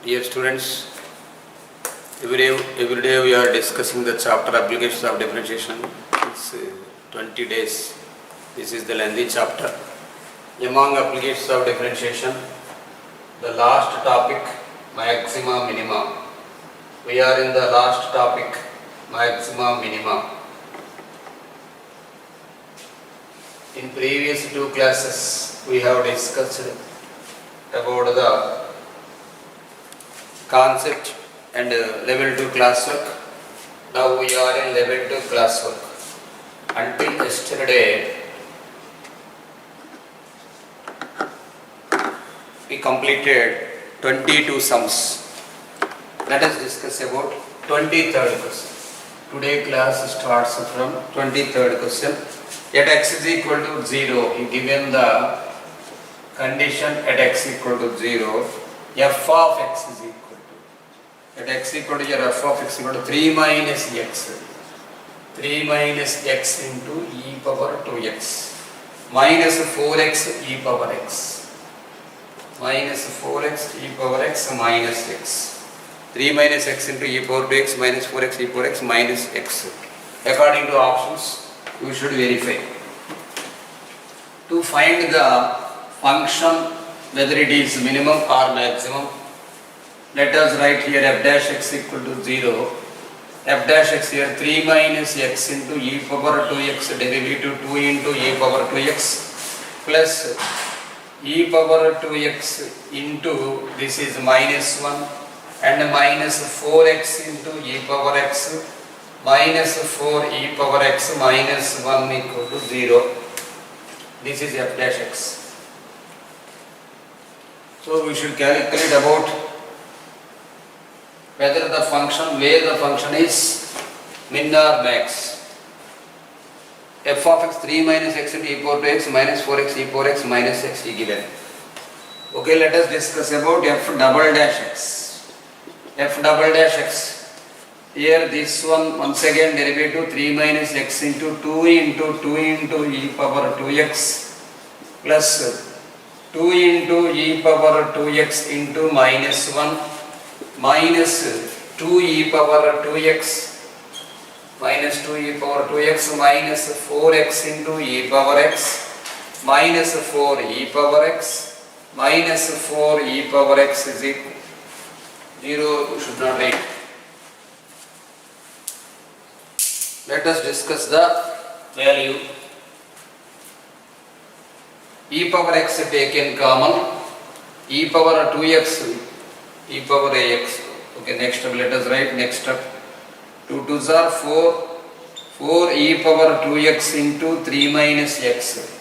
Dear students, every day we are discussing the chapter applications of differentiation. It's 20 days. This is the lengthy chapter. Among applications of differentiation, the last topic, Maxima Minima. We are in the last topic, Maxima Minima. In previous two classes, we have discussed about the concept and level 2 classwork. Now we are in level 2 classwork. Until yesterday, we completed 22 sums. Let us discuss about 23rd question. Today class starts from 23rd question. At x is equal to 0, he given the condition at x equal to 0, f of x is equal to, at x equal to your f of x equal to 3 minus x, 3 minus x into e power 2x, minus 4x e power x, minus 4x e power x minus x, 3 minus x into e power 2x minus 4x e power x minus x. According to options, you should verify. To find the function whether it is minimum or maximum, let us write here f dash x equal to 0. F dash x here 3 minus x into e power 2x derivative 2 into e power 2x plus e power 2x into this is minus 1 and minus 4x into e power x minus 4 e power x minus 1 equal to 0. This is f dash x. So we should calculate about whether the function, where the function is min or max. F of x 3 minus x into e power 2x minus 4x e power x minus x is given. Okay, let us discuss about f double dash x. F double dash x. Here this one once again derivative 3 minus x into 2 into e power 2x plus 2 into e power 2x into minus 1 minus 2 e power 2x minus 2 e power 2x minus 4x into e power x minus 4 e power x minus 4 e power x is equal 0. You should not write. Let us discuss the value. E power x taken common, e power 2x, e power ax. Okay, next step, let us write next step. 2 2s are 4, 4 e power 2x into 3 minus x,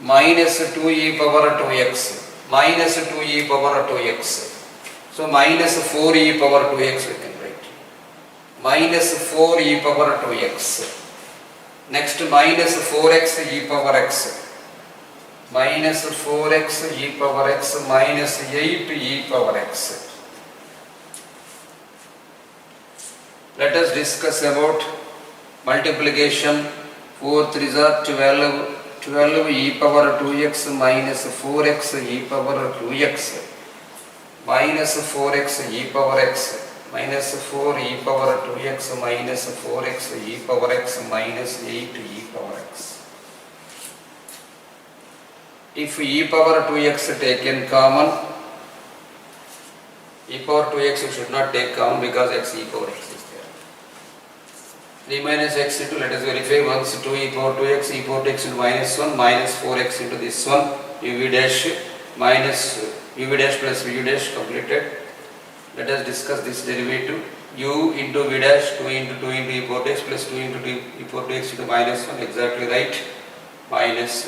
minus 2 e power 2x, minus 2 e power 2x. So minus 4 e power 2x we can write. Minus 4 e power 2x. Next minus 4x e power x. Minus 4x e power x minus 8 e power x. Let us discuss about multiplication. 4 3s are 12. 12 e power 2x minus 4x e power 2x minus 4x e power x minus 4 e power 2x minus 4x e power x minus 8 e power x. If e power 2x taken common, e power 2x you should not take common because x e power x is there. 3 minus x into, let us verify, once 2 e power 2x, e power 2x into minus 1 minus 4x into this one, uv dash minus uv dash plus v dash completed. Let us discuss this derivative. U into v dash 2 into e power 2x plus 2 into e power 2x into minus 1, exactly right, minus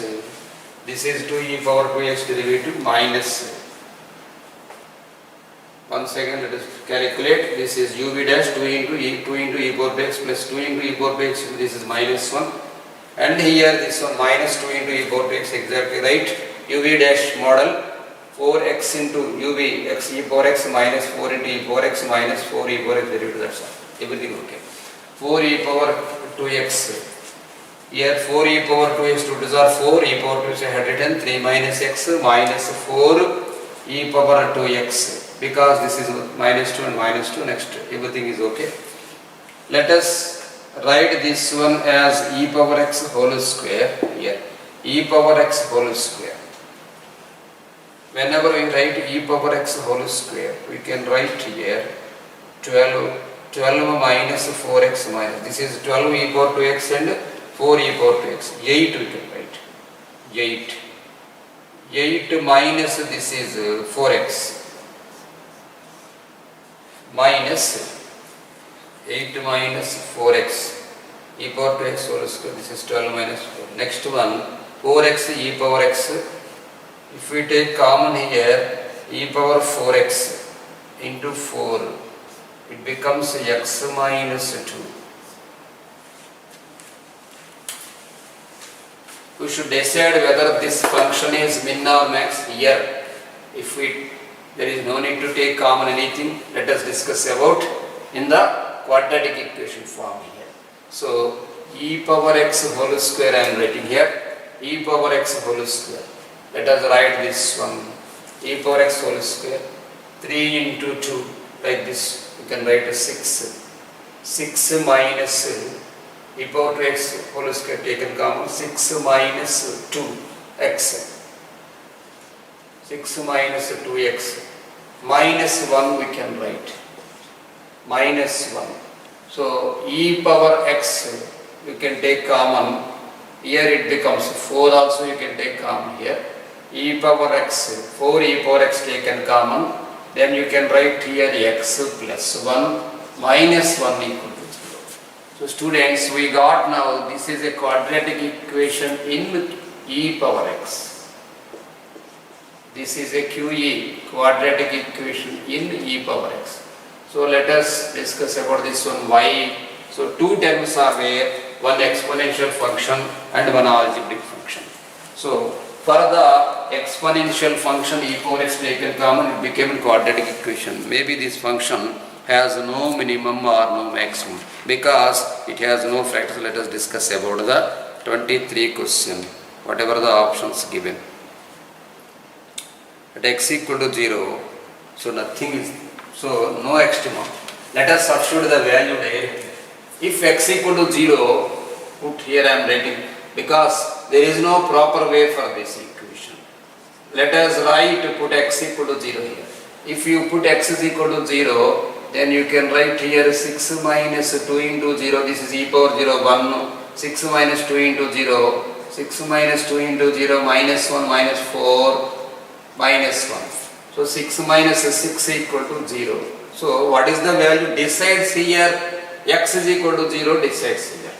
this is 2 e power 2x derivative minus, once again let us calculate, this is uv dash 2 into e power 2x plus 2 into e power 2x, this is minus 1 and here this one minus 2 into e power 2x, exactly right, uv dash model 4x into uv x e power x minus 4 into e power x minus 4 e power x derivative, that's all, everything okay. 4 e power 2x. Here 4 e power 2x, 2 2s are 4, e power 2x I had written 3 minus x minus 4 e power 2x because this is minus 2 and minus 2, next everything is okay. Let us write this one as e power x whole square here, e power x whole square. Whenever we write e power x whole square, we can write here 12 minus 4x minus, this is 12 e power 2x and 4 e power 2x, 8 we can write, 8 minus this is 4x, minus 8 minus 4x, e power 2x whole square, this is 12 minus 4. Next one, 4x e power x, if we take common here, e power 4x into 4, it becomes x minus 2. We should decide whether this function is min or max here. If there is no need to take common anything, let us discuss about in the quadratic equation form here. So, e power x whole square I am writing here, e power x whole square. Let us write this one, e power x whole square, 3 into 2, like this, you can write a 6. 6 minus e power 2x whole square taken common, 6 minus 2x, 6 minus 2x, minus 1 we can write, minus 1. So, e power x you can take common, here it becomes 4 also you can take common here, e power x, 4 e power x taken common, then you can write here x plus 1 minus 1 equal to 0. So students, we got now this is a quadratic equation in e power x. This is a QE, quadratic equation in e power x. So let us discuss about this one y. So two terms are there, one exponential function and one algebraic function. So for the exponential function e power x taken common, it became a quadratic equation. Maybe this function has no minimum or no maximum because it has no factors. Let us discuss about the 23 question, whatever the options given. At x equal to 0, so nothing is, so no extremum. Let us substitute the value directly. If x equal to 0, put here I am writing, because there is no proper way for this equation. Let us write to put x equal to 0 here. If you put x is equal to 0, then you can write here 6 minus 2 into 0, this is e power 0, 1, 6 minus 2 into 0, 6 minus 2 into 0, minus 1, minus 4, minus 1. So 6 minus 6 equal to 0. So what is the value decides here? X is equal to 0 decides here.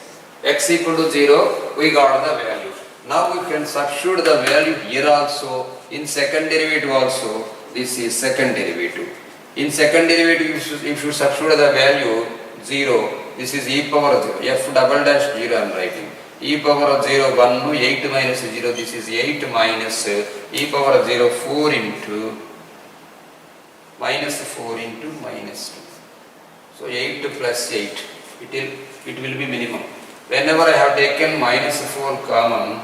X equal to 0, we got the value. Now we can substitute the value here also, in second derivative also, this is second derivative. In second derivative, if you substitute the value 0, this is e power 0, f double dash 0 I am writing. E power 0, 1, 8 minus 0, this is 8 minus e power 0, 4 into minus 4 into minus 2. So 8 plus 8, it will be minimum. Whenever I have taken minus 4 common,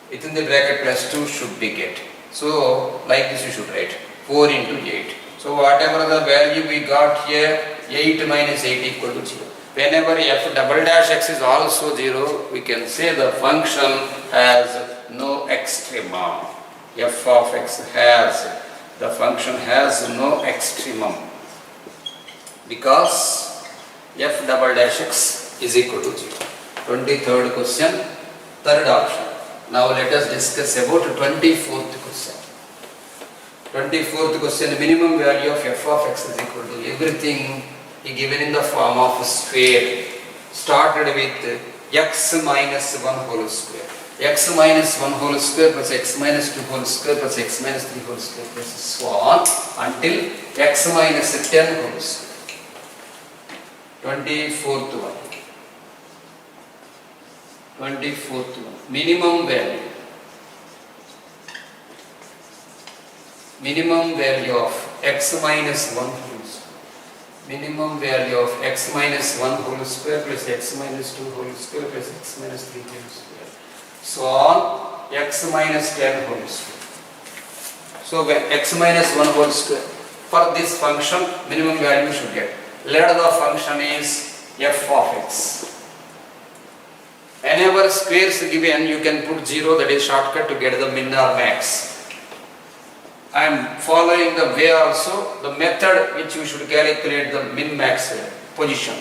within the bracket plus 2 should be get. So like this you should write 4 into 8. So whatever the value we got here, 8 minus 8 equal to 0. Whenever f double dash x is also 0, we can say the function has no extremum. F of x has, the function has no extremum, because f double dash x is equal to 0. 23rd question, third option. Now let us discuss about 24th question. 24th question, minimum value of f of x is equal to everything given in the form of square. Started with x minus 1 whole square. X minus 1 whole square plus x minus 2 whole square plus x minus 3 whole square plus so on until x minus 10 whole square. 24th one. 24th one. Minimum value. Minimum value of x minus 1 whole square. Minimum value of x minus 1 whole square plus x minus 2 whole square plus x minus 3 whole square. So on x minus 10 whole square. So when x minus 1 whole square, For this function, minimum value should get. Let the function is f of x. Whenever squares given, you can put 0, that is shortcut to get the min or max. I am following the way also, the method which you should calculate the min max position.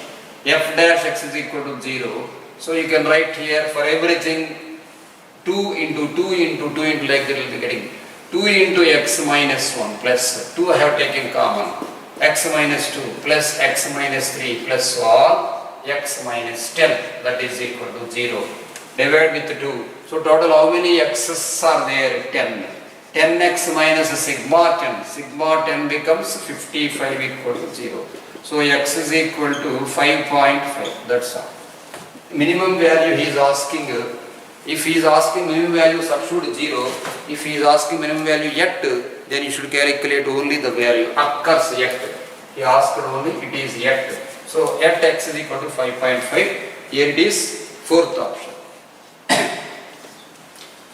F dash x is equal to 0. So you can write here for everything 2 into 2 into 2 into, like that will be getting 2 into x minus 1 plus 2 I have taken common, x minus 2 plus x minus 3 plus all x minus 10, that is equal to 0. Divide with 2. So total how many x's are there? 10. 10x minus sigma 10. Sigma 10 becomes 55 equal to 0. So x is equal to 5.5. That's all. Minimum value he is asking. If he is asking minimum value, substitute 0. If he is asking minimum value yet, then you should calculate only the value occurs yet. He asked only it is yet. So yet x is equal to 5.5. Here it is fourth option.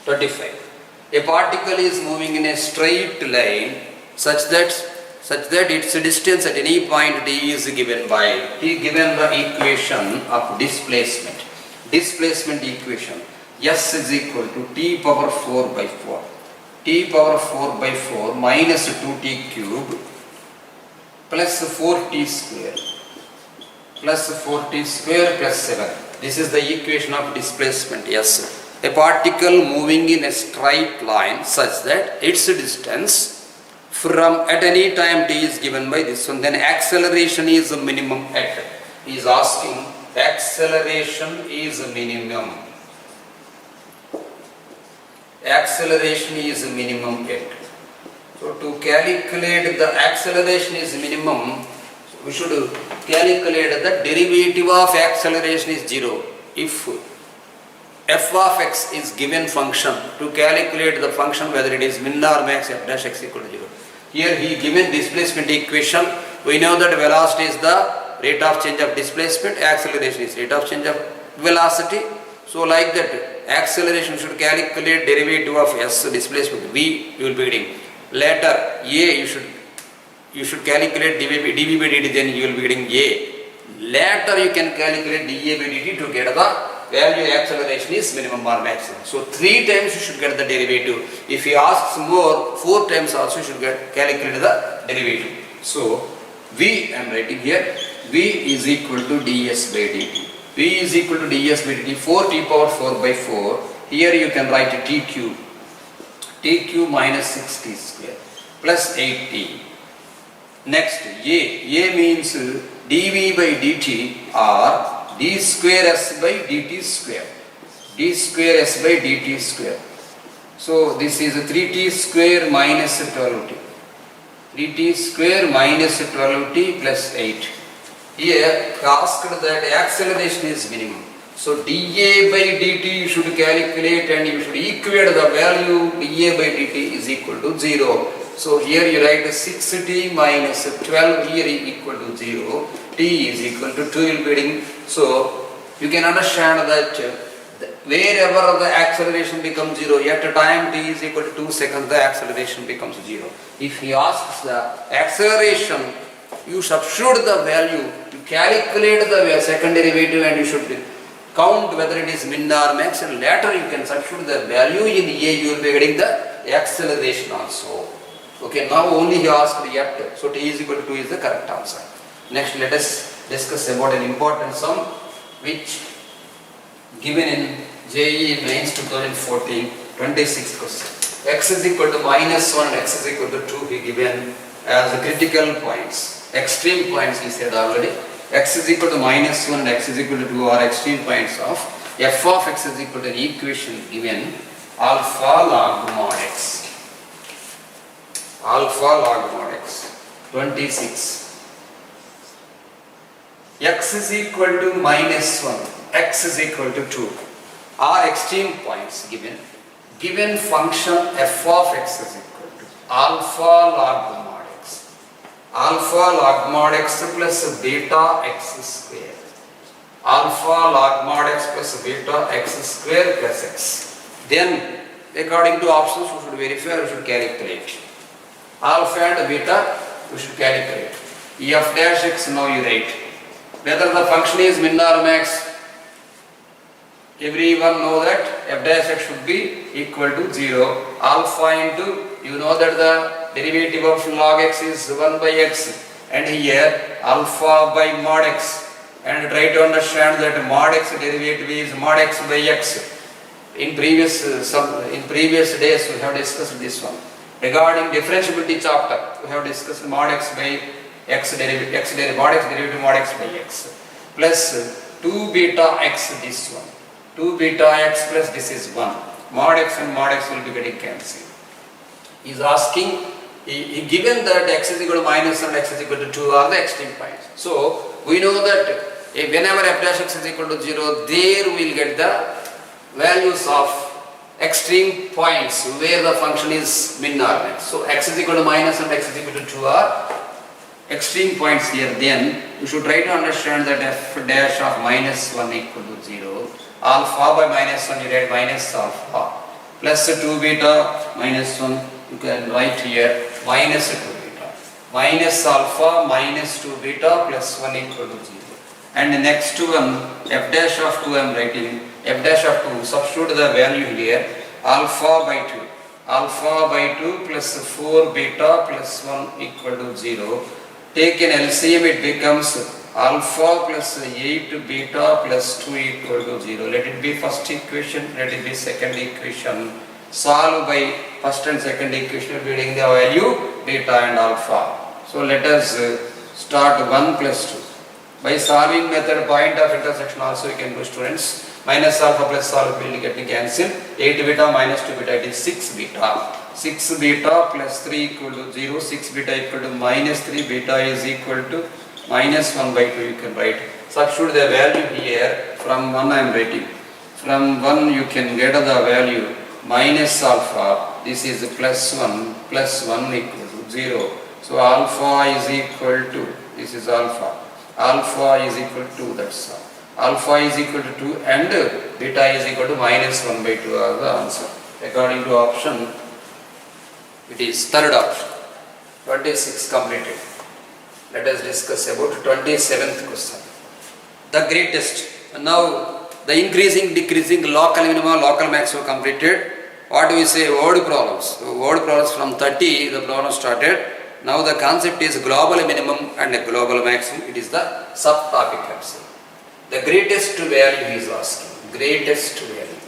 25. A particle is moving in a straight line such that its distance at any point d is given by, he given the equation of displacement. Displacement equation. S is equal to t power 4 by 4. T power 4 by 4 minus 2t cube plus 4t square plus 4t square plus 7. This is the equation of displacement S. A particle moving in a straight line such that its distance from at any time t is given by this one, then acceleration is a minimum at. He is asking acceleration is a minimum. Acceleration is a minimum at. So to calculate the acceleration is minimum, we should calculate the derivative of acceleration is 0. If f of x is given function, to calculate the function whether it is min or max, f dash x equal to 0. Here he given displacement equation. We know that velocity is the rate of change of displacement, acceleration is rate of change of velocity. So like that, acceleration should calculate derivative of s displacement v, you will be getting. Later a you should calculate dv by dt, then you will be getting a. Later you can calculate dA by dt to get the value acceleration is minimum or maximum. So 3 times you should get the derivative. If he asks more, 4 times also you should get calculate the derivative. So v, I am writing here, v is equal to ds by dt. v is equal to ds by dt, 4t power 4 by 4. Here you can write t cube. T cube minus 6t square plus 8t. Next a means dv by dt or d square s by dt square. d square s by dt square. So this is 3t square minus 12t. 3t square minus 12t plus 8. Here asked that acceleration is minimum. So dA by dt you should calculate and you should equate the value dA by dt is equal to 0. So here you write 6t minus 12 here is equal to 0. T is equal to 2 will be getting. So you can understand that wherever the acceleration becomes 0, at a time t is equal to 2 seconds, the acceleration becomes 0. If he asks the acceleration, you substitute the value, you calculate the second derivative and you should count whether it is min or max, and later you can substitute the value in A, you will be getting the acceleration also. Okay, now only he asked yet, so t is equal to 2 is the correct answer. Next let us discuss about an important sum which given in JEE Mains 2014, 26th question. X is equal to minus 1 and x is equal to 2 he given as the critical points. Extreme points he said already. X is equal to minus 1 and x is equal to 2 are extreme points of f of x is equal to an equation given alpha log mod x. Alpha log mod x. 26. X is equal to minus 1, x is equal to 2 are extreme points given. Given function f of x is equal to alpha log mod x. Alpha log mod x plus beta x square. Alpha log mod x plus beta x square plus x. Then according to options we should verify, we should calculate. Alpha and beta you should calculate. F dash x, now you write. Whether the function is min or max, everyone know that f dash x should be equal to 0. Alpha into, you know that the derivative of log x is 1 by x, and here alpha by mod x, and try to understand that mod x derivative is mod x by x. In previous days we have discussed this one. Regarding differentiability chapter, we have discussed mod x by x derivative, mod x derivative mod x by x, plus 2 beta x, this one. 2 beta x plus this is 1. Mod x and mod x will be getting cancelled. He is asking, he given that x is equal to minus and x is equal to 2 are the extreme points. So we know that whenever f dash x is equal to 0, there we will get the values of extreme points where the function is min or max. So x is equal to minus and x is equal to 2 are extreme points here. Then you should try to understand that f dash of minus 1 equal to 0. Alpha by minus 1 you write minus alpha, plus 2 beta minus 1 you can write here minus 2 beta, minus alpha minus 2 beta plus 1 equal to 0. And the next one, f dash of 2 I am writing, f dash of 2, substitute the value here, alpha by 2, alpha by 2 plus 4 beta plus 1 equal to 0. Take an LCM, it becomes alpha plus 8 beta plus 2 equal to 0. Let it be first equation, let it be second equation. Solve by first and second equation, getting the value beta and alpha. So let us start 1 plus 2. By solving method, point of intersection also you can do, students. Minus alpha plus alpha will get cancelled. 8 beta minus 2 beta, it is 6 beta. 6 beta plus 3 equal to 0. 6 beta equal to minus 3 beta is equal to minus 1 by 2 you can write. Substitute the value here. From 1 I am writing. From 1 you can get the value minus alpha. This is plus 1 equal to 0. So alpha is equal to, this is alpha. Alpha is equal to, that's all. Alpha is equal to 2 and beta is equal to minus 1 by 2 are the answer. According to option, it is third option. 26 completed. Let us discuss about 27th question. The greatest. Now the increasing, decreasing, local minima, local maximum completed. What do we say? Word problems. So word problems from 30 the problem started. Now the concept is global minimum and a global maximum. It is the subtopic I am saying. The greatest value he is asking. Greatest value.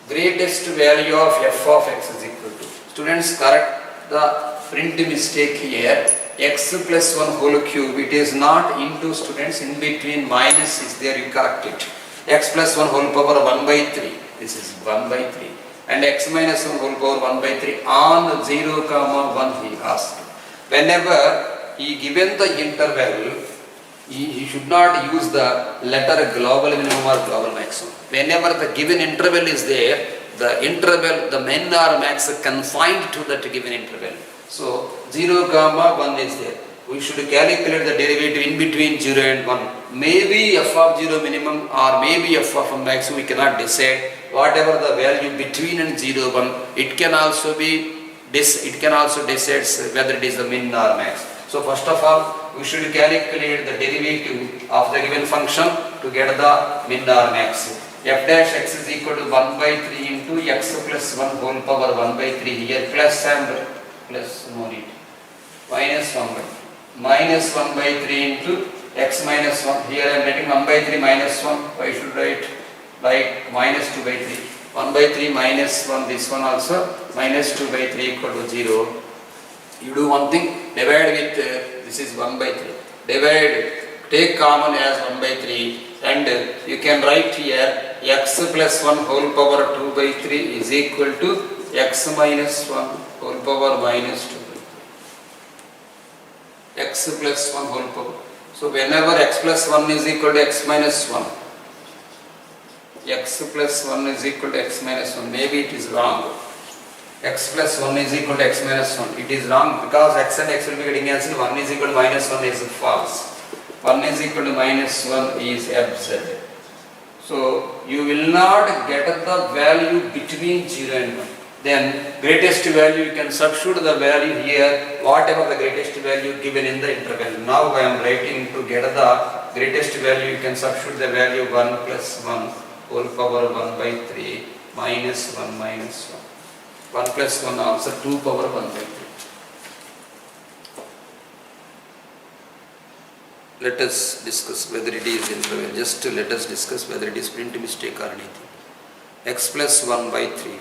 Greatest value of f of x is equal to. Students, correct the print mistake here. X plus 1 whole cube. It is not into, students, in between minus is there, you correct it. X plus 1 whole power 1 by 3. This is 1 by 3. And x minus 1 whole power 1 by 3 on 0, 1 he asked. Whenever he given the interval, he should not use the letter global minimum or global maximum. Whenever the given interval is there, the interval, the min or max confined to that given interval. So 0, 1 is there. We should calculate the derivative in between 0 and 1. Maybe f of 0 minimum or maybe f of maximum, we cannot decide. Whatever the value between and 0, 1, it can also decide whether it is the min or max. So first of all, we should calculate the derivative of the given function to get the min or max. F dash x is equal to 1 by 3 into x plus 1 whole power 1 by 3 here, plus and plus, no need, minus 1 by 3. Minus 1 by 3 into x minus 1. Here I am writing 1 by 3 minus 1. Why should write like minus 2 by 3? 1 by 3 minus 1, this one also, minus 2 by 3 equal to 0. You do one thing, divide with, this is 1 by 3. Divide, take common as 1 by 3 and you can write here x plus 1 whole power 2 by 3 is equal to x minus 1 whole power minus 2 by 3. X plus 1 whole power. So whenever x plus 1 is equal to x minus 1, x plus 1 is equal to x minus 1, maybe it is wrong. X plus 1 is equal to x minus 1. It is wrong because x and x will be getting cancelled. 1 is equal to minus 1 is false. 1 is equal to minus 1 is absurd. So you will not get the value between 0 and 1. Then greatest value, you can substitute the value here, whatever the greatest value given in the interval. Now I am writing to get the greatest value, you can substitute the value 1 plus 1 whole power 1 by 3 minus 1 minus 1. 1 plus 1 answer 2 power 1 by 3. Let us discuss whether it is interval. Just let us discuss whether it is print mistake or anything. X plus 1 by 3.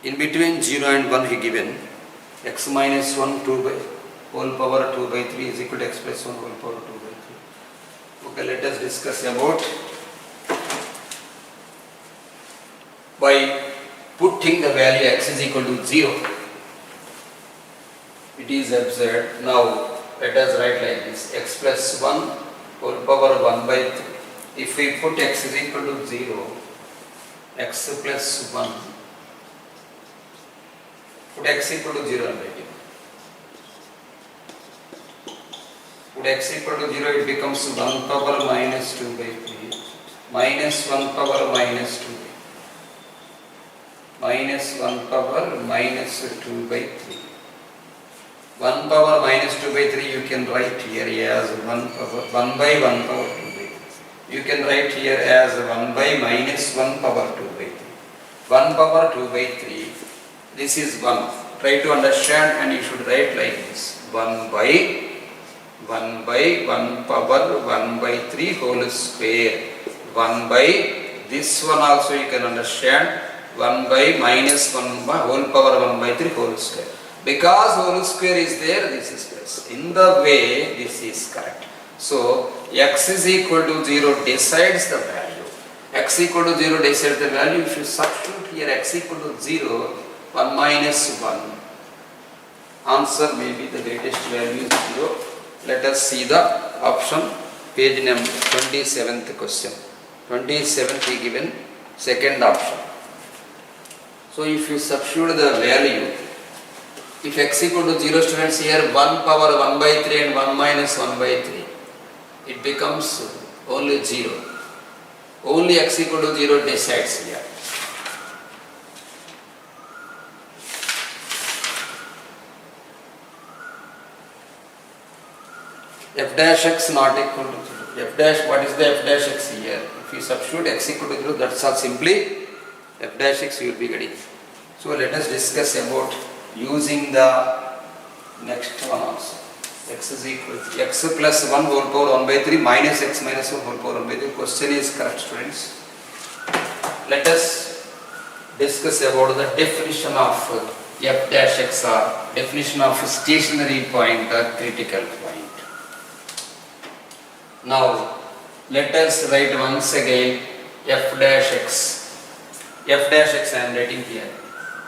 In between 0 and 1 he given x minus 1 2 by whole power 2 by 3 is equal to x plus 1 whole power 2 by 3. Okay, let us discuss about by putting the value x is equal to 0. It is absurd. Now let us write like this, x plus 1 whole power 1 by 3. If we put x is equal to 0, x plus 1, put x equal to 0 and write it. Put x equal to 0, it becomes 1 power minus 2 by 3 minus 1 power minus 2 minus 1 power minus 2 by 3. 1 power minus 2 by 3 you can write here as 1 power 1 by 1 power 2 by 3. You can write here as 1 by minus 1 power 2 by 3. 1 power 2 by 3. This is 1. Try to understand and you should write like this. 1 by 1 power 1 by 3 whole square. 1 by this one also you can understand. 1 by minus 1 by whole power 1 by 3 whole square. Because whole square is there, this is plus. In the way, this is correct. So, x is equal to 0 decides the value. X equal to 0 decides the value. If you substitute here x equal to 0, 1 minus 1. Answer may be the greatest value is 0. Let us see the option, page number 27th question. 27th he given second option. So, if you substitute the value, if x equal to 0, students, here 1 power 1 by 3 and 1 minus 1 by 3, it becomes only 0. Only x equal to 0 decides here. F dash x not equal to 0. F dash, what is the f dash x here? If you substitute x equal to 0, that's all, simply f dash x you will be getting. So let us discuss about using the next one also. X is equal to x plus 1 whole power 1 by 3 minus x minus 1 whole power 1 by 3. Question is correct, students. Let us discuss about the definition of f dash x or definition of stationary point or critical point. Now let us write once again f dash x. F dash x I am writing here.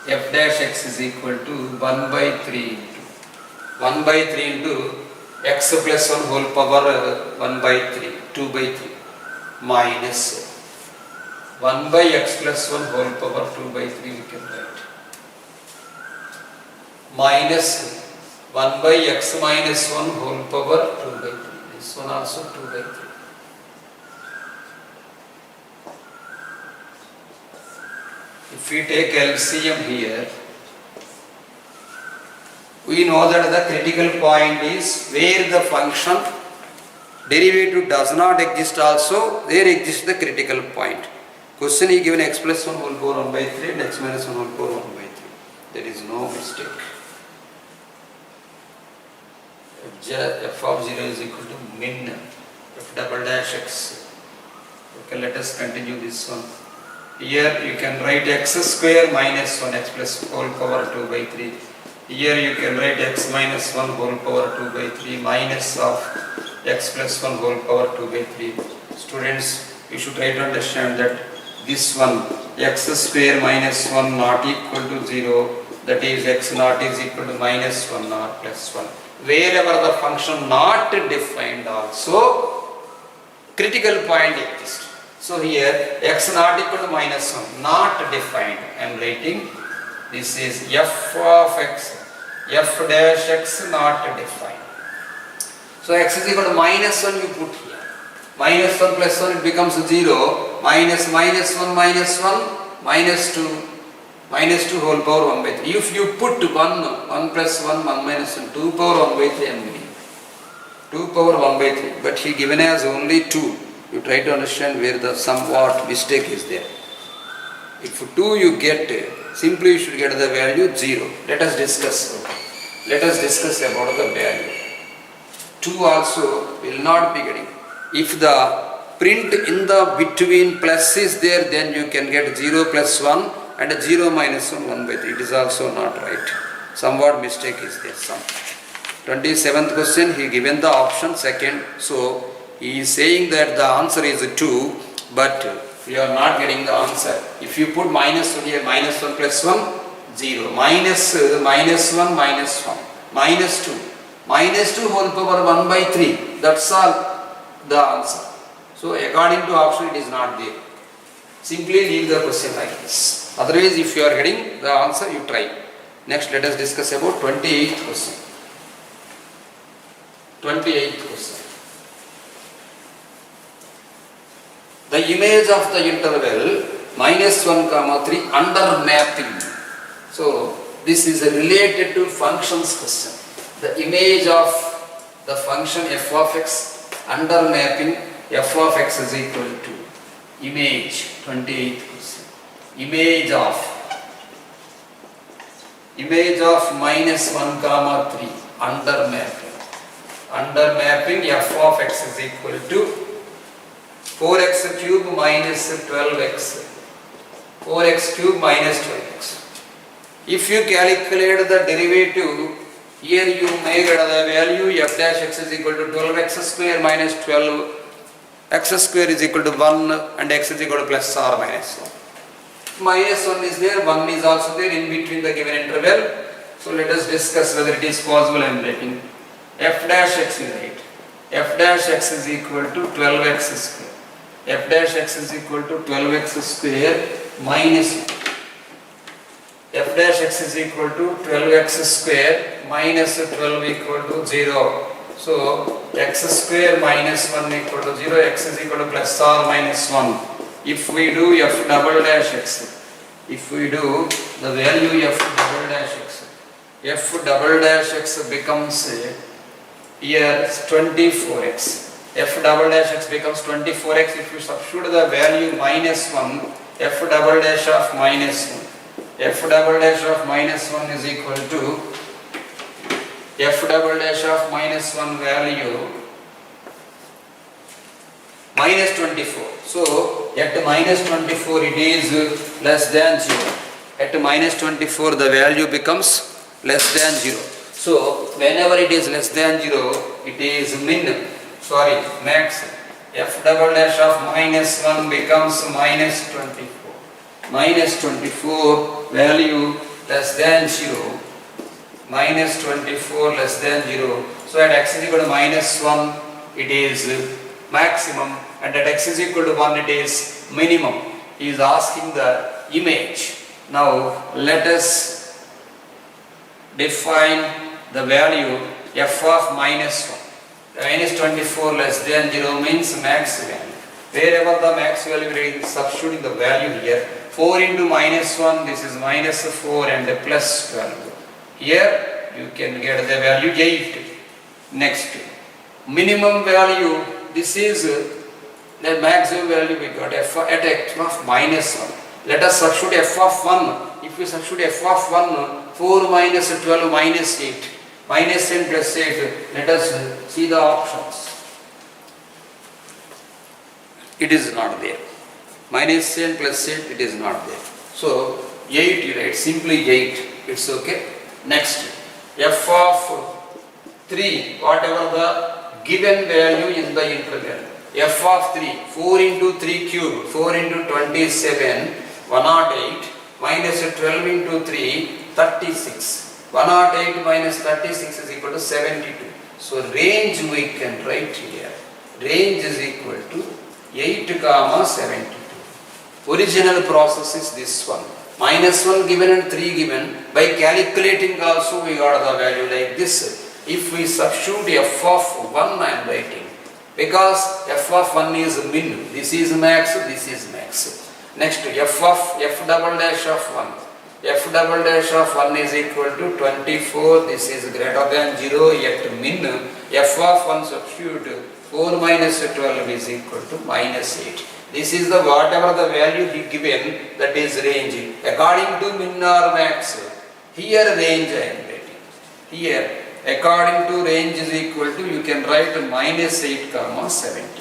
F dash x is equal to 1 by 3 into 1 by 3 into x plus 1 whole power 1 by 3, 2 by 3 minus 1 by x plus 1 whole power 2 by 3 we can write minus 1 by x minus 1 whole power 2 by 3. This one also 2 by 3. If we take LCM here, we know that the critical point is where the function derivative does not exist also, there exists the critical point. Question is given x plus 1 whole power 1 by 3 and x minus 1 whole power 1 by 3. There is no mistake. F of 0 is equal to min f double dash x. Okay, let us continue this one. Here you can write x square minus 1 x plus whole power 2 by 3. Here you can write x minus 1 whole power 2 by 3 minus of x plus 1 whole power 2 by 3. Students, you should try to understand that this one x square minus 1 not equal to 0, that is x naught is equal to minus 1 naught plus 1. Wherever the function not defined also, critical point exists. So here x not equal to minus 1 not defined. I am writing this is f of x, f dash x not defined. So x is equal to minus 1 you put here. Minus 1 plus 1 it becomes 0. Minus 1 minus 1 minus 2 minus 2 whole power 1 by 3. If you put 1 plus 1, 1 minus 1, 2 power 1 by 3 and 2 power 1 by 3. But he given as only 2. You try to understand where the somewhat mistake is there. If 2 you get, simply you should get the value 0. Let us discuss. Let us discuss about the value. 2 also will not be getting. If the print in the between plus is there, then you can get 0 plus 1 and 0 minus 1, 1 by 3. It is also not right. Somewhat mistake is there. Some 27th question, he given the option second. So, he is saying that the answer is 2, but we are not getting the answer. If you put minus 1 here, minus 1 plus 1, 0. Minus 1, minus 1. Minus 2. Minus 2 whole power 1 by 3. That's all the answer. So, according to option, it is not there. Simply leave the question like this. Otherwise, if you are getting the answer, you try. Next, let us discuss about 28th question. 28th question. The image of the interval minus 1 comma 3 under mapping. So, this is related to functions question. The image of the function f of x under mapping f of x is equal to image, 28th question. Image of minus 1 comma 3 under mapping. Under mapping f of x is equal to 4x cube minus 12x. 4x cube minus 12x. If you calculate the derivative, here you may get the value f dash x is equal to 12x square minus 12 x square is equal to 1 and x is equal to plus or minus 1. Minus 1 is there, 1 is also there in between the given interval. So let us discuss whether it is possible. I am writing f dash x is right. F dash x is equal to 12x square. F dash x is equal to 12x square minus f dash x is equal to 12x square minus 12 equal to 0. So x square minus 1 equal to 0, x is equal to plus or minus 1. If we do f double dash x, if we do the value f double dash x, f double dash x becomes here 24x. F double dash x becomes 24x. If you substitute the value minus 1, f double dash of minus 1. F double dash of minus 1 is equal to f double dash of minus 1 value minus 24. So, at minus 24 it is less than 0. At minus 24 the value becomes less than 0. So, whenever it is less than 0, it is max. F double dash of minus 1 becomes minus 24. Minus 24 value less than 0. Minus 24 less than 0. So at x is equal to minus 1 it is maximum, and at x is equal to 1 it is minimum. He is asking the image. Now let us define the value f of minus 1. Minus 24 less than 0 means max value. Wherever the max value is, substituting the value here. 4 into minus 1, this is minus 4 and plus 12. Here you can get the value 8. Next, minimum value, this is the maximum value we got f at x of minus 1. Let us substitute f of 1. If we substitute f of 1, 4 minus 12 minus 8. Minus 10 plus 8. Let us see the options. It is not there. Minus 10 plus 8, it is not there. So 8 you write, simply 8. It's okay. Next, f of 3, whatever the given value in the interval. F of 3, 4 into 3 cube, 4 into 27, 108, minus 12 into 3, 36. 108 minus 36 is equal to 72. So range we can write here. Range is equal to 8 comma 72. Original process is this one. Minus 1 given and 3 given. By calculating also we got the value like this. If we substitute f of 1 I am writing. Because f of 1 is min. This is max, this is max. Next f double dash of 1. f double dash of 1 is equal to 24, this is greater than 0, yet min f of 1 substitute 4 minus 12 is equal to minus 8. This is the whatever the value he given, that is range. According to min or max, here range I am writing. Here according to range is equal to, you can write minus 8 comma 72.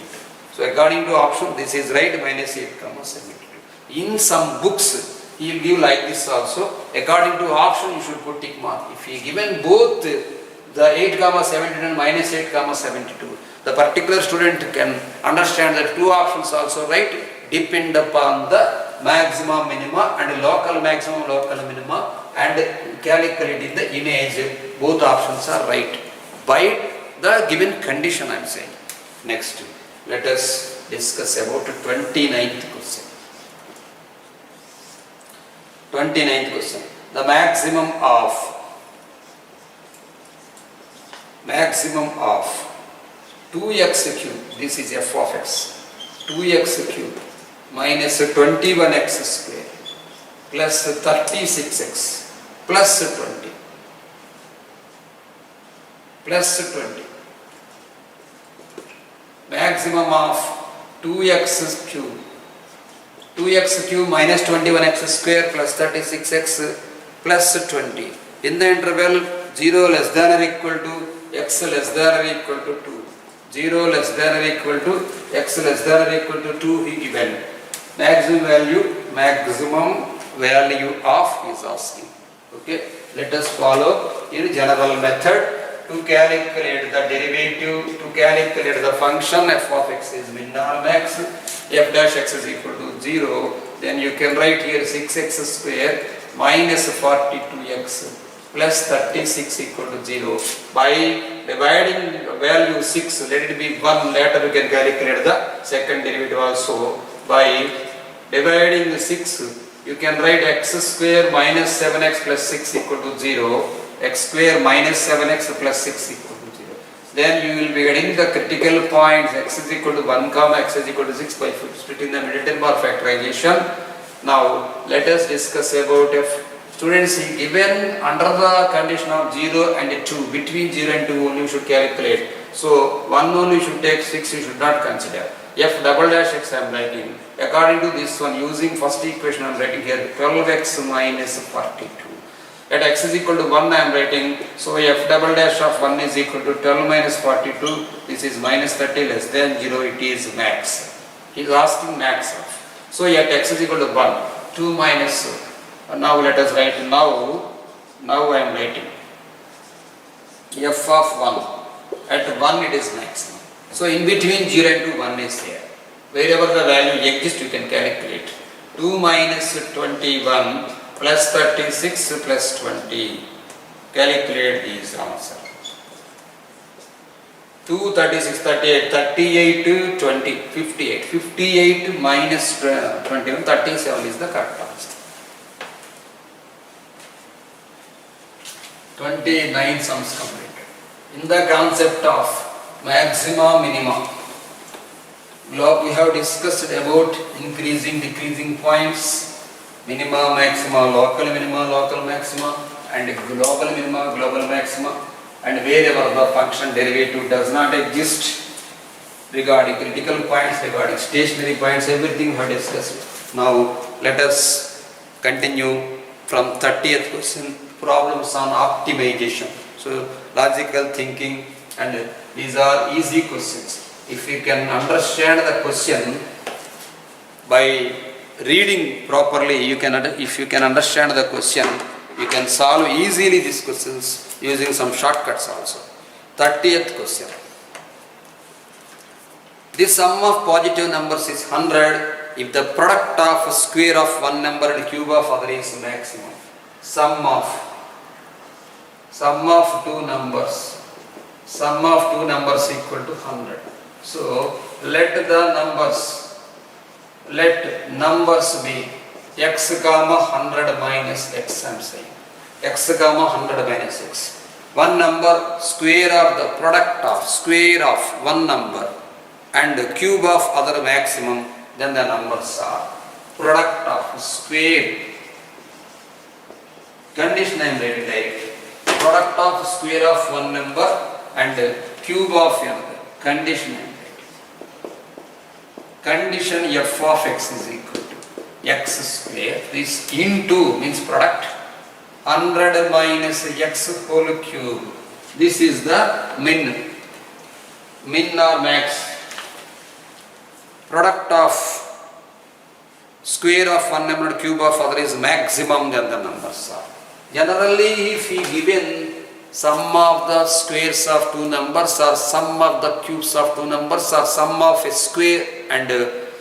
So according to option, this is right, minus 8 comma 72. In some books he will give like this also. According to option you should put tick mark. If he given both the 8 comma 72 and minus 8 comma 72, the particular student can understand that two options also right, depend upon the maximum minima and local maximum local minima, and calculating the image. Both options are right by the given condition I am saying. Next, let us discuss about 29th question. 29th question. The maximum of 2x cube, this is f of x, 2x cube minus 21x square plus 36x plus 20 maximum of 2x cube minus 21x square plus 36x plus 20 in the interval 0 less than or equal to x less than or equal to 2, 0 less than or equal to x less than or equal to 2 he given. Maximum value of is asking. Okay, let us follow in general method to calculate the derivative, to calculate the function f of x is min or max, f dash x is equal to 0, then you can write here 6x square minus 42x plus 36 equal to 0. By dividing value 6, let it be 1, later you can calculate the second derivative also. By dividing 6, you can write x square minus 7x plus 6 equal to 0, x square minus 7x plus 6 equal to 0. Then you will be getting the critical points, x is equal to 1 comma x is equal to 6 by splitting the middle term or factorization. Now let us discuss about if students given under the condition of 0 and 2, between 0 and 2 only you should calculate. So 1 only you should take, 6 you should not consider. F double dash x I am writing. According to this one, using first equation I am writing here 12x minus 42. At x is equal to 1 I am writing. So f double dash of 1 is equal to 12 minus 42. This is minus 30 less than 0. It is max. He is asking max of. So at x is equal to 1. 2 minus. Now let us write. Now I am writing f of 1. At 1 it is maximum. So in between 0 and 2, 1 is there. Wherever the value exists, you can calculate. 2 minus 21 plus 36 plus 20. Calculate these answer. 2, 36, 38, 38, 20, 58. 58 minus 21, 37 is the correct answer. 29 sums completed. In the concept of maxima minima, we have discussed about increasing decreasing points, minima maxima, local maxima, and global minima, global maxima, and wherever the function derivative does not exist, regarding critical points, regarding stationary points, everything we have discussed. Now let us continue from 30th question, problems on optimization. So logical thinking, and these are easy questions. If you can understand the question by reading properly, if you can understand the question, you can solve easily these questions using some shortcuts also. 30th question. The sum of positive numbers is 100 if the product of square of one number and cube of other is maximum. Sum of two numbers equal to 100. So let numbers be x comma 100 minus x, I am saying x comma 100 minus x. One number square of the product of square of one number and cube of other maximum, then the numbers are product of square Condition I am writing directly. Product of square of one number and cube of another. Condition I am writing. Condition f of x is equal to x square. This into means product 100 minus x whole cube. This is the min or max. Product of square of one number and cube of other is maximum than the numbers are. Generally, if he given sum of the squares of two numbers or sum of the cubes of two numbers or sum of a square and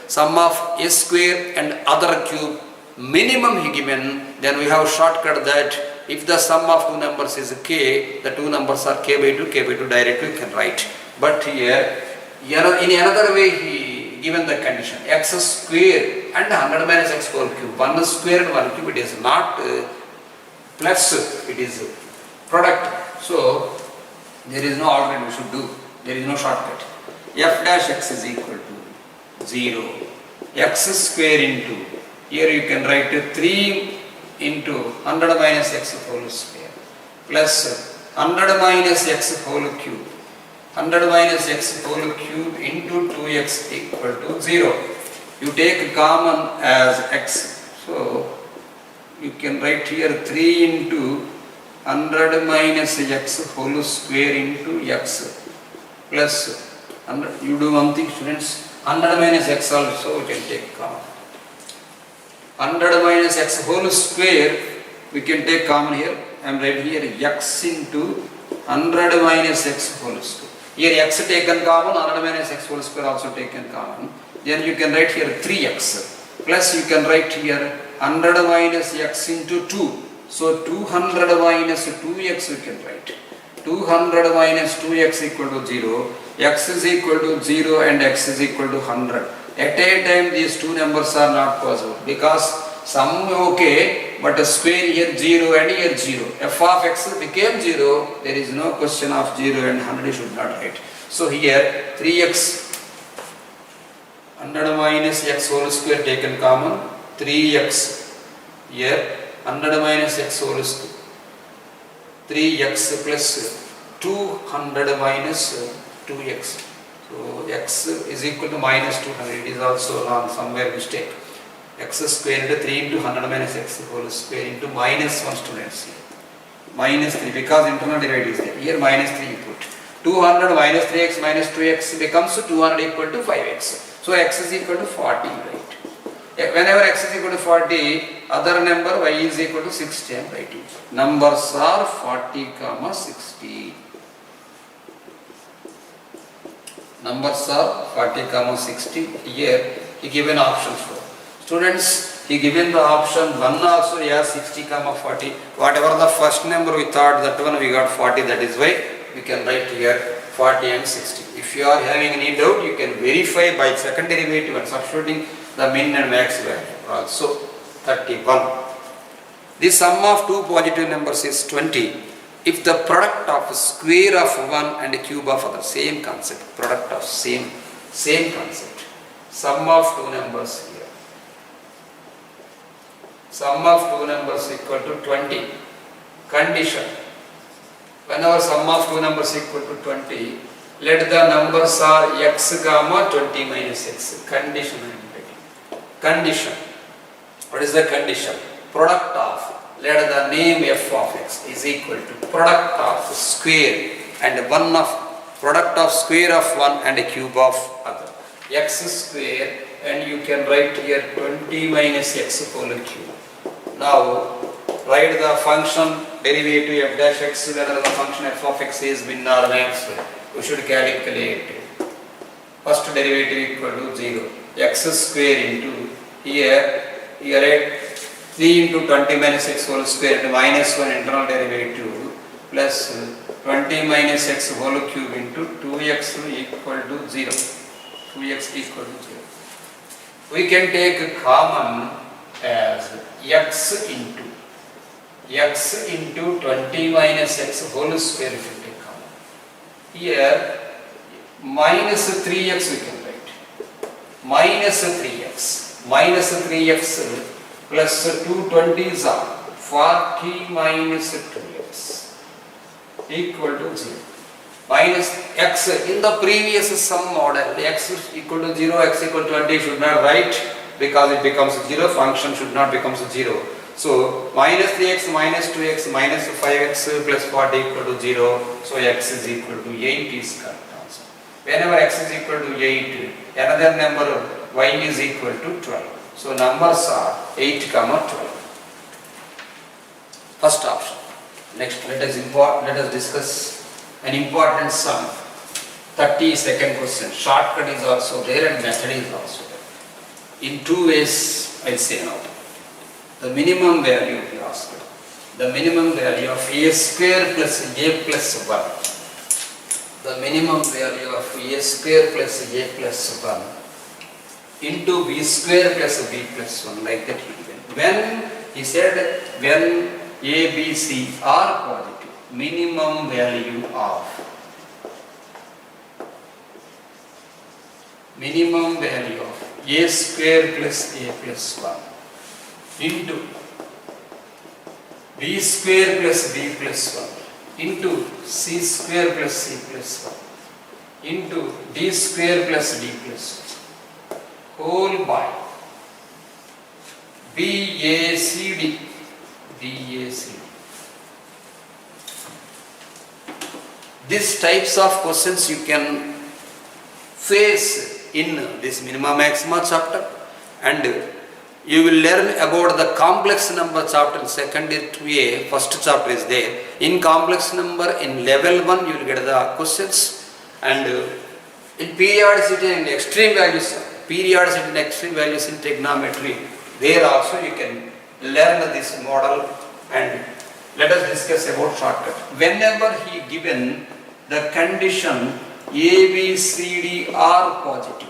sum of a square and other cube minimum he given, then we have shortcut that if the sum of two numbers is k, the two numbers are k by 2 directly you can write. But here, in another way he given the condition x square and 100 minus x whole cube. 1 square and 1 cube, it is not plus, it is product. So there is no alternate we should do. There is no shortcut. F dash x is equal to 0. X square into, here you can write 3 into 100 minus x whole square plus 100 minus x whole cube. 100 minus x whole cube into 2x equal to 0. You take common as x. So you can write here 3 into 100 minus x whole square into x plus 100. You do one thing, students. 100 minus x also we can take common. 100 minus x whole square we can take common here. I am writing here x into 100 minus x whole square. Here x taken common, 100 minus x whole square also taken common. Then you can write here 3x plus you can write here 100 minus x into 2. So 200 minus 2x you can write. 200 minus 2x equal to 0. X is equal to 0 and x is equal to 100. At a time these two numbers are not possible because sum okay, but a square here 0 and here 0. F of x became 0. There is no question of 0 and 100 you should not write. So here 3x 100 minus x whole square taken common. 3x here 100 minus x whole square. 3x plus 200 minus 2x. So x is equal to minus 200. It is also wrong, somewhere mistake. X square into 3 into 100 minus x whole square into minus 1 students here. Minus 3 because internal derivative is there. Here minus 3 you put. 200 minus 3x minus 2x becomes 200 equal to 5x. So x is equal to 40, right? Whenever x is equal to 40, other number y is equal to 60 I am writing. Numbers are 40, 60. Numbers are 40, 60. Here he given option 4. Students, he given the option 1 also, yeah, 60, 40. Whatever the first number we thought, that one we got 40. That is why we can write here 40 and 60. If you are having any doubt, you can verify by second derivative and substituting the min and max value. Also 31. The sum of two positive numbers is 20. If the product of square of one and cube of other, same concept, product of same concept. Sum of two numbers here. Sum of two numbers equal to 20. Condition. Whenever sum of two numbers equal to 20, let the numbers are x comma 20 minus x. Condition. Condition. What is the condition? Product of, let the name f of x is equal to product of square and one of product of square of one and a cube of other. X square, and you can write here 20 minus x whole cube. Now write the function derivative f dash x, whether the function f of x is min or max. We should calculate. First derivative equal to 0. X square into here at 3 into 20 minus x whole square and minus 1 internal derivative plus 20 minus x whole cube into 2x equal to 0. 2x equal to 0. We can take common as x into 20 minus x whole square we can take common. Here minus 3x we can write. Minus 3x plus 2 20s are 40 minus 2x equal to 0. Minus x in the previous sum model, x is equal to 0, x equal to 20 should not write because it becomes 0, function should not become 0. So minus 3x minus 2x minus 5x plus 40 equal to 0. So x is equal to 8 is correct answer. Whenever x is equal to 8, another number y is equal to 12. So numbers are 8, 12. First option. Next, let us discuss an important sum. 32nd question. Shortcut is also there and method is also there. In two ways, I say now. The minimum value we asked. The minimum value of a square plus a plus 1. The minimum value of a square plus a plus 1 into b square plus b plus 1, like that he given. When he said when a, b, c are positive, minimum value of a square plus a plus 1 into b square plus b plus 1 into c square plus c plus 1 into d square plus d plus 1 whole by BACD. These types of questions you can face in this minima maxima chapter, and you will learn about the complex number chapter in secondary 2A. First chapter is there. In complex number in level 1 you will get the questions, and in periodicity and extreme values in trigonometry, there also you can learn this model. And let us discuss about shortcut. Whenever he given the condition A, B, C, D are positive,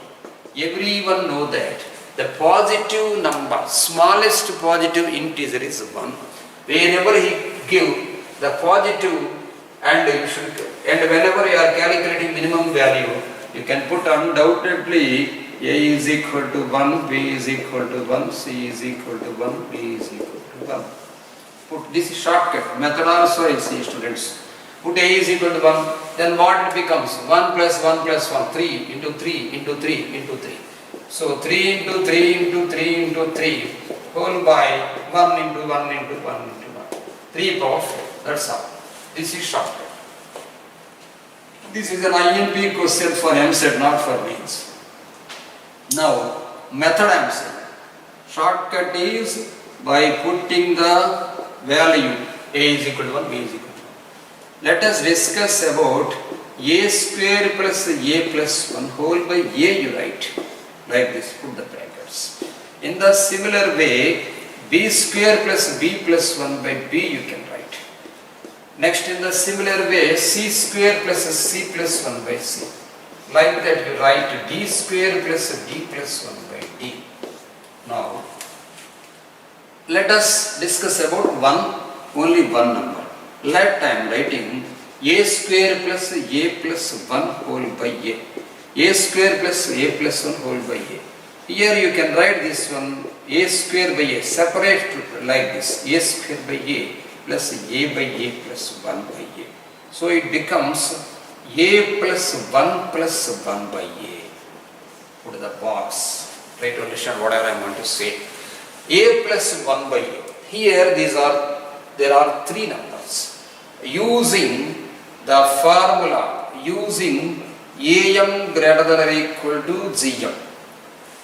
everyone know that the positive number, smallest positive integer is 1. Whenever he give the positive, and whenever you are calculating minimum value, you can put undoubtedly A is equal to 1, B is equal to 1, C is equal to 1, D is equal to 1. Put this shortcut method also I see students. Put A is equal to 1, then what it becomes? 1 plus 1 plus 1, 3 into 3 into 3 into 3. So 3 into 3 into 3 into 3 whole by 1 into 1 into 1 into 1. 3 power 4. That's all. This is shortcut. This is an IMP question for MSET, not for mains. Now, method I am saying. Shortcut is by putting the value A is equal to 1, B is equal to 1. Let us discuss about A square plus A plus 1 whole by A you write. Like this, put the brackets. In the similar way, B square plus B plus 1 by B you can write. Next, in the similar way, C square plus C plus 1 by C. Like that you write D square plus D plus 1 by D. Now, let us discuss about only one number. Let I am writing A square plus A plus 1 whole by A. A square plus A plus 1 whole by A. Here you can write this one A square by A. Separate like this. A square by A plus A by A plus 1 by A. So it becomes A plus 1 plus 1 by A. Put the box. Try to understand whatever I want to say. A plus 1 by A. Here there are three numbers. Using the formula, using AM greater than or equal to GM.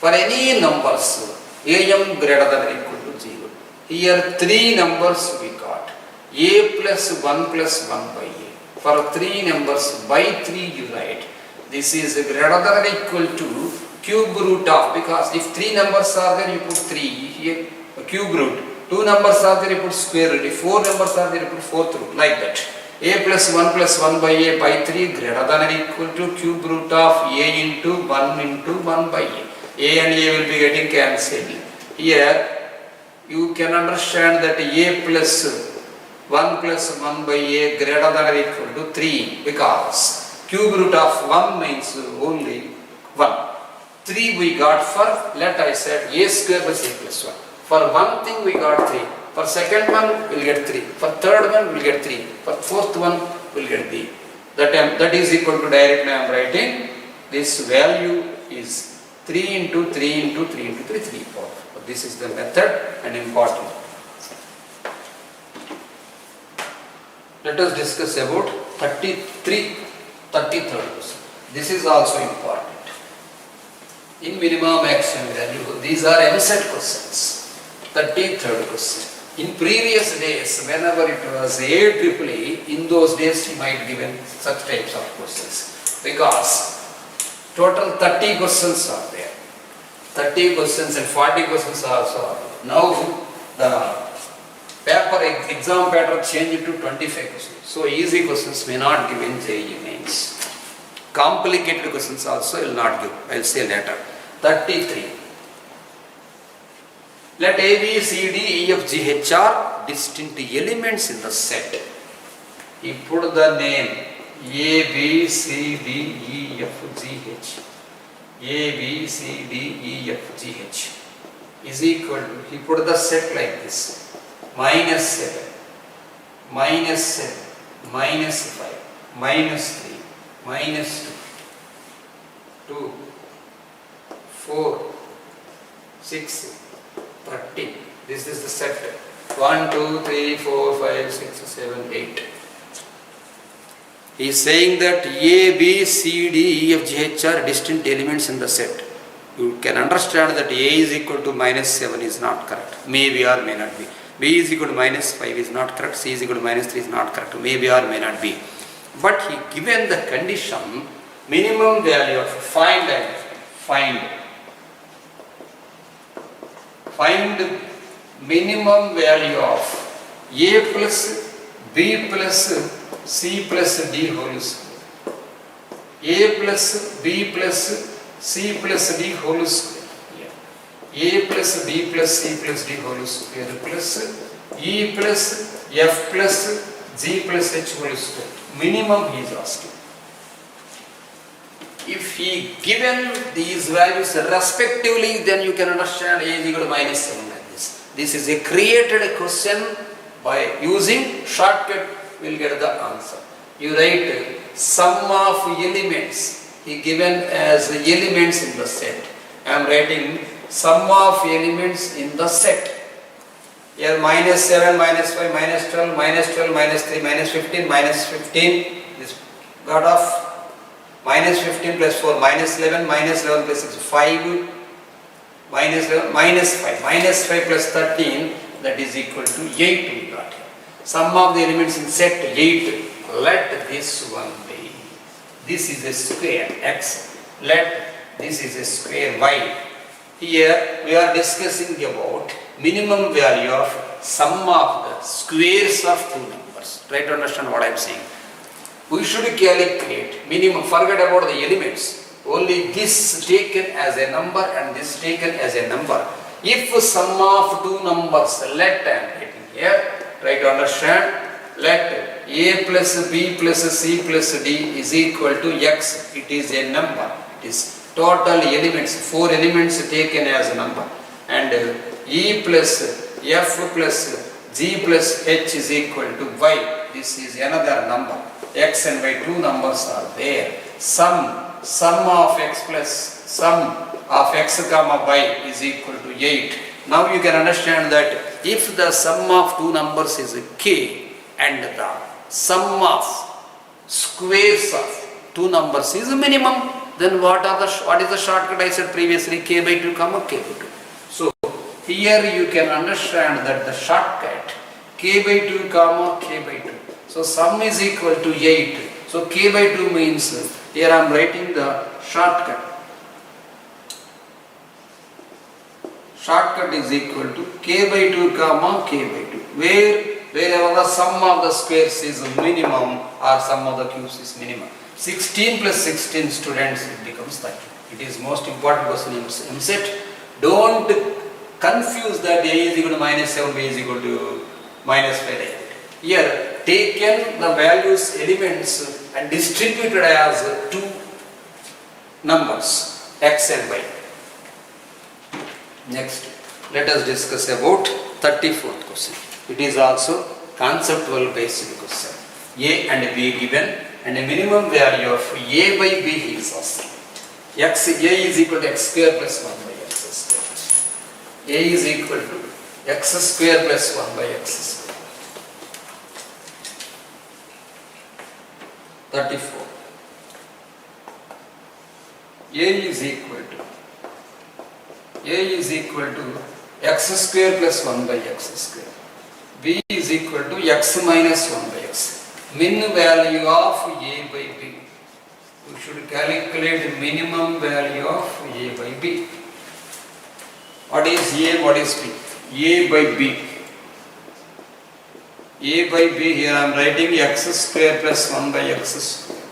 For any numbers, AM greater than or equal to 0. Here three numbers we got. A plus 1 plus 1 by A. For three numbers, by 3 you write. This is greater than or equal to cube root of, because if three numbers are there, you put 3. Here cube root. Two numbers are there, you put square root. If four numbers are there, you put fourth root. Like that. A plus 1 by A by 3 greater than or equal to cube root of A into 1 by A. A and A will be getting cancelled. Here you can understand that A plus 1 by A greater than or equal to 3, because cube root of 1 means only 1. 3 we got for, let I said A square plus A plus 1. For one thing we got 3. For second one, we'll get 3. For third one, we'll get 3. For fourth one, we'll get B. That is equal to, directly I am writing, this value is 3 into 3 into 3 into 3, 3 power. This is the method and important. Let us discuss about 33rd question. This is also important. In minimum maximum value, these are MSET questions. 33rd question. In previous days, whenever it was AEEE, in those days he might given such types of questions. Because total 30 questions are there. 30 questions and 40 questions also are there. Now the exam pattern changed to 25 questions. So easy questions may not give in JEE mains. Complicated questions also will not give. I will say later. 33. Let A, B, C, D, E, F, G, H are distinct elements in the set. He put the name A, B, C, D, E, F, G, H. A, B, C, D, E, F, G, H is equal to, he put the set like this. -7, -7, -5, -3, -2, 2, 4, 6, 30. This is the set. 1, 2, 3, 4, 5, 6, 7, 8. He is saying that A, B, C, D, E, F, G, H are distinct elements in the set. You can understand that A is equal to -7 is not correct. Maybe or may not be. B is equal to -5 is not correct. C is equal to -3 is not correct. Maybe or may not be. But he given the condition, minimum value of find minimum value of A plus B plus C plus D whole square. A plus B plus C plus D whole square. A plus B plus C plus D whole square plus E plus F plus G plus H whole square. Minimum he is asking. If he given these values respectively, then you can understand A is equal to -7 like this. This is a created question. By using shortcut, we will get the answer. You write sum of elements. He given as elements in the set. I am writing sum of elements in the set. Here -7, -5, -12, -12, -3, -15, this got off. -15 plus 4, -11, -11 plus 6, 5, -11, -5, -5 plus 13, that is equal to 8 we got here. Sum of the elements in set 8. Let this one be. This is a square x. Let this is a square y. Here we are discussing about minimum value of sum of the squares of two numbers. Try to understand what I am saying. We should calculate minimum, forget about the elements, only this taken as a number and this taken as a number. If sum of two numbers, let I am writing here, try to understand, let A plus B plus C plus D is equal to x, it is a number, it is total elements, 4 elements taken as a number, and E plus F plus G plus H is equal to y, this is another number. X and y, two numbers are there. Sum of x plus sum of x comma y is equal to 8. Now you can understand that if the sum of two numbers is k and the sum of squares of two numbers is minimum, then what is the shortcut I said previously? K by 2 comma k by 2. So here you can understand that the shortcut k by 2 comma k by 2. So sum is equal to 8. So k by 2 means, here I am writing the shortcut. Shortcut is equal to k by 2 comma k by 2. Wherever the sum of the squares is minimum or sum of the cubes is minimum. 16 plus 16 students, it becomes 30. It is most important question in MSET. Don't confuse that A is equal to -7, B is equal to -5. Here, taken the values elements and distributed as two numbers, x and y. Next, let us discuss about 34th question. It is also conceptual based question. A and B given and a minimum value of A by B is asking. A is equal to x square plus 1 by x square. A is equal to x square plus 1 by x square. 34. A is equal to x square plus 1 by x square. B is equal to x minus 1 by x. Min value of A by B. We should calculate the minimum value of A by B. What is A? What is B? A by B. A by B, here I am writing x square plus 1 by x square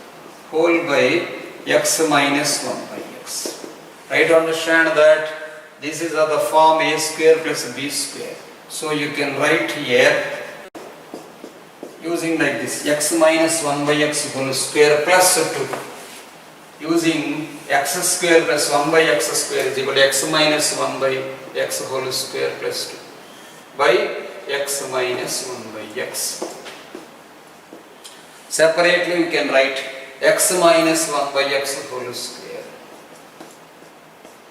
whole by x minus 1 by x. Try to understand that this is of the form A square plus B square. So you can write here using like this, x minus 1 by x whole square plus 2. Using x square plus 1 by x square is equal to x minus 1 by x whole square plus 2 by x minus 1 by x. Separately we can write x minus 1 by x whole square.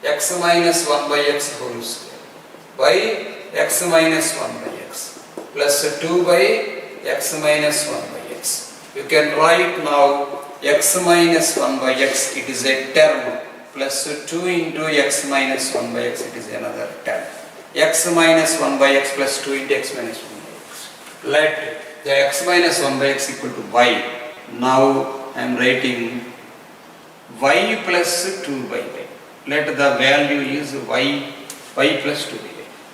X minus 1 by x whole square by x minus 1 by x plus 2 by x minus 1 by x. You can write now x minus 1 by x, it is a term, plus 2 into x minus 1 by x, it is another term. X minus 1 by x plus 2 into x minus 1 by x. Let the x minus 1 by x equal to y. Now I am writing y plus 2 by y. Let the value is y plus 2 by y.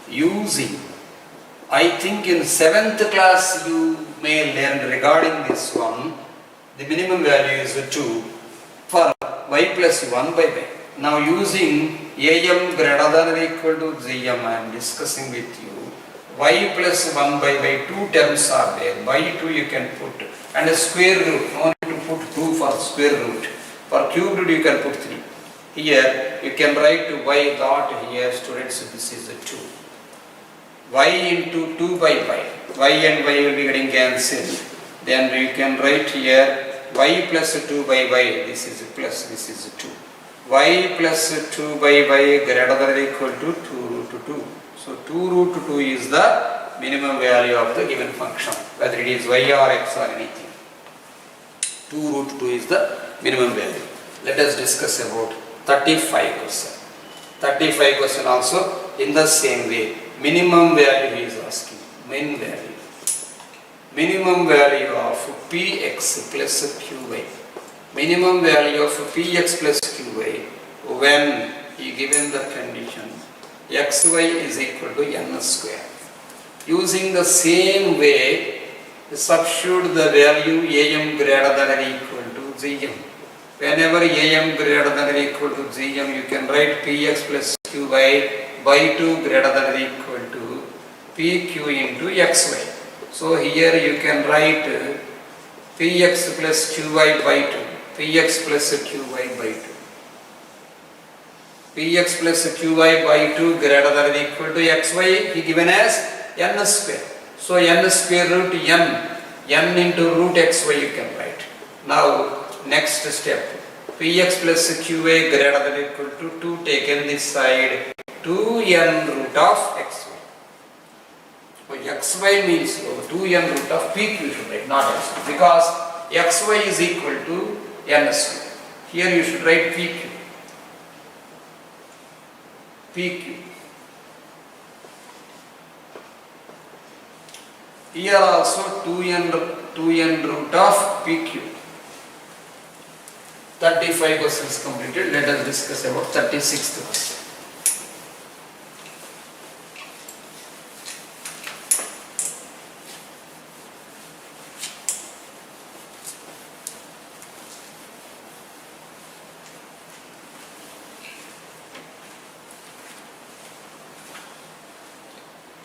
Using, I think in 7th class you may learn regarding this one. The minimum value is 2 for y plus 1 by y. Now using am greater than or equal to gm, I am discussing with you. Y plus 1 by y, 2 terms are there. By 2 you can put and a square root. No need to put 2 for square root. For cube root you can put 3. Here you can write y dot here, students, this is 2. Y into 2 by y. Y and y will be getting cancelled. Then you can write here y plus 2 by y, this is plus, this is 2. Y plus 2 by y greater than or equal to 2 root 2. So 2 root 2 is the minimum value of the given function, whether it is y or x or anything. 2 root 2 is the minimum value. Let us discuss about 35 question. 35 question also in the same way. Minimum value he is asking. Min value. Minimum value of px plus qy. Minimum value of px plus qy when he given the condition xy is equal to n square. Using the same way, substitute the value am greater than or equal to gm. Whenever am greater than or equal to gm, you can write px plus qy by 2 greater than or equal to pq into xy. So here you can write px plus qy by 2, px plus qy by 2. Px plus qy by 2 greater than or equal to xy, he given as n square. So n square root n into root xy you can write. Now next step, px plus qy greater than or equal to 2 taken this side, 2n root of xy. So xy means 2n root of pq you should write, not xy, because xy is equal to n square. Here you should write pq. Here also 2n root of pq. 35 questions completed. Let us discuss about 36th question.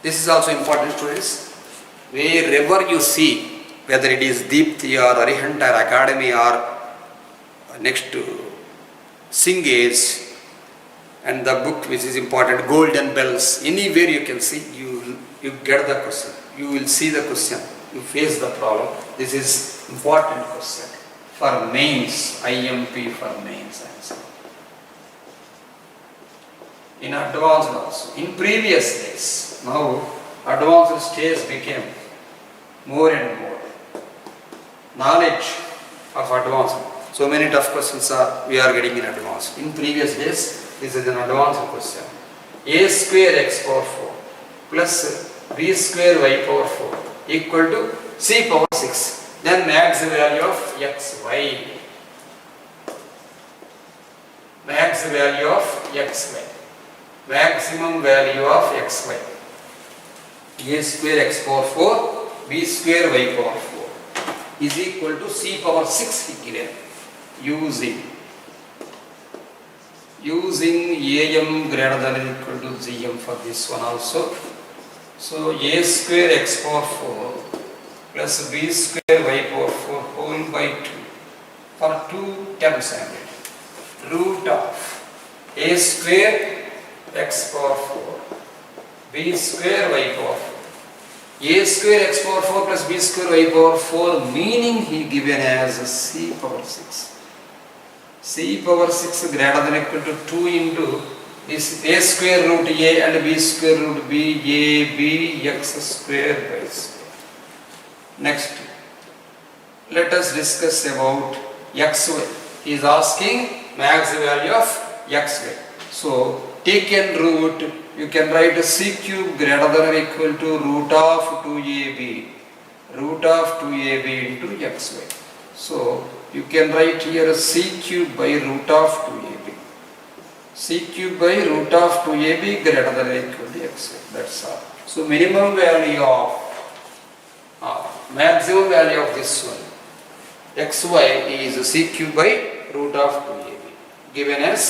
This is also important, students. Wherever you see, whether it is Deepthi or Arihant or Academy or next to Singage and the book which is important, Golden Bells, anywhere you can see, you get the question. You will see the question. You face the problem. This is important question for mains, IMP for mains answer. In advanced also. In previous days, now advanced stage became more and more. Knowledge of advanced. So many tough questions we are getting in advanced. In previous days, this is an advanced question. A square x power 4 plus b square y power 4 equal to c power 6. Then max value of xy. Max value of xy. Maximum value of xy. A square x power 4, b square y power 4 is equal to c power 6 given. Using am greater than or equal to gm for this one also. So a square x power 4 plus b square y power 4 whole by 2 for 2 terms and root of a square x power 4 b square y power 4. A square x power 4 plus b square y power 4 meaning he given as c power 6. C power 6 greater than or equal to 2 into this a square root a and b square root b, a b x square by square. Next, let us discuss about xy. He is asking max value of xy. So, taken root, you can write c cube greater than or equal to root of 2ab into xy. So, you can write here c cube by root of 2ab. C cube by root of 2ab greater than or equal to xy. That's all. So, minimum value of maximum value of this one xy is c cube by root of 2ab given as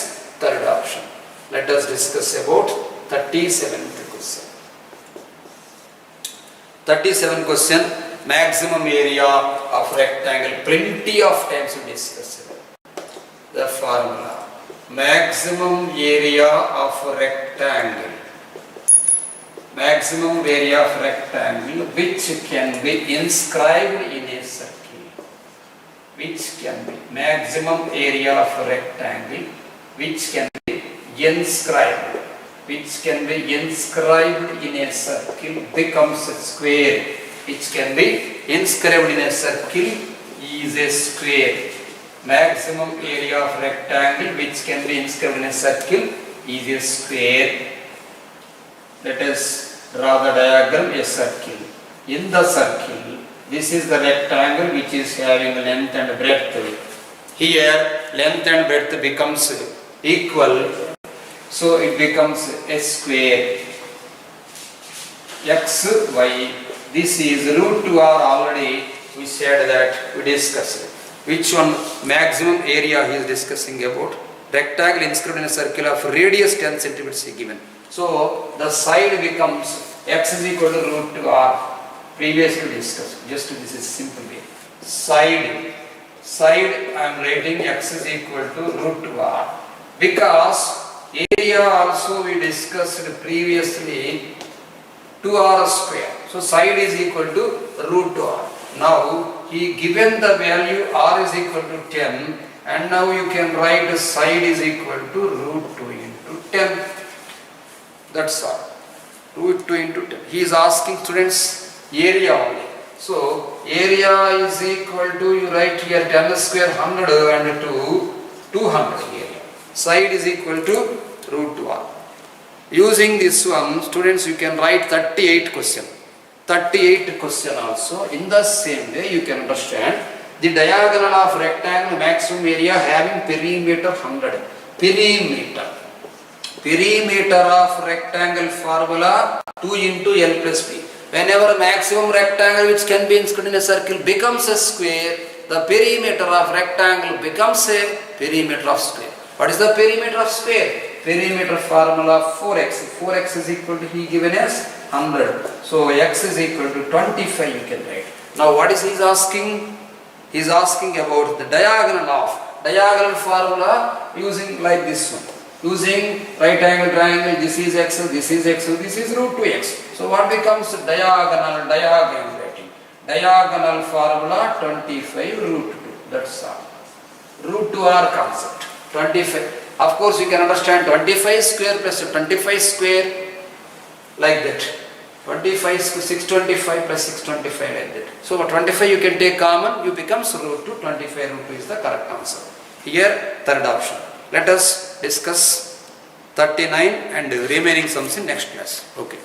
third option. Let us discuss about 37th question. 37th question, maximum area of rectangle. Plenty of times we discussed the formula. Maximum area of rectangle. Maximum area of rectangle which can be inscribed in a circle. Which can be maximum area of rectangle which can be inscribed. Which can be inscribed in a circle becomes a square. Which can be inscribed in a circle is a square. Maximum area of rectangle which can be inscribed in a circle is a square. Let us draw the diagram, a circle. In the circle, this is the rectangle which is having length and breadth. Here, length and breadth becomes equal. So, it becomes a square. X, Y. This is root 2r already. We said that we discussed. Which one maximum area he is discussing about? Rectangle inscribed in a circle of radius 10 centimeters given. So, the side becomes x is equal to root 2r. Previously discussed. Just this is simple way. Side I am writing x is equal to root 2r. Because area also we discussed previously 2r square. So side is equal to root 2r. Now he given the value r is equal to 10 and now you can write side is equal to root 2 into 10. That's all. Root 2 into 10. He is asking students area only. So area is equal to, you write here 10 square 100 and 200 area. Side is equal to root 2r. Using this one, students, you can write 38 question. 38 question also. In the same way, you can understand the diagonal of rectangle maximum area having perimeter 100. Perimeter of rectangle formula 2 into L plus B. Whenever maximum rectangle which can be inscribed in a circle becomes a square, the perimeter of rectangle becomes a perimeter of square. What is the perimeter of square? Perimeter formula 4x. 4x is equal to, he given as 100. So x is equal to 25 you can write. Now what is he asking? He is asking about the diagonal formula using like this one. Using right angle triangle, this is x, this is x, this is root 2x. So what becomes diagonal, diagonal writing? Diagonal formula 25 root 2. That's all. Root 2 r concept. 25. Of course you can understand 25 square plus 25 square like that. 25, 625 plus 625 like that. So 25 you can take common, you becomes root 2, 25 root 2 is the correct answer. Here third option. Let us discuss 39 and remaining sums in next class. Okay.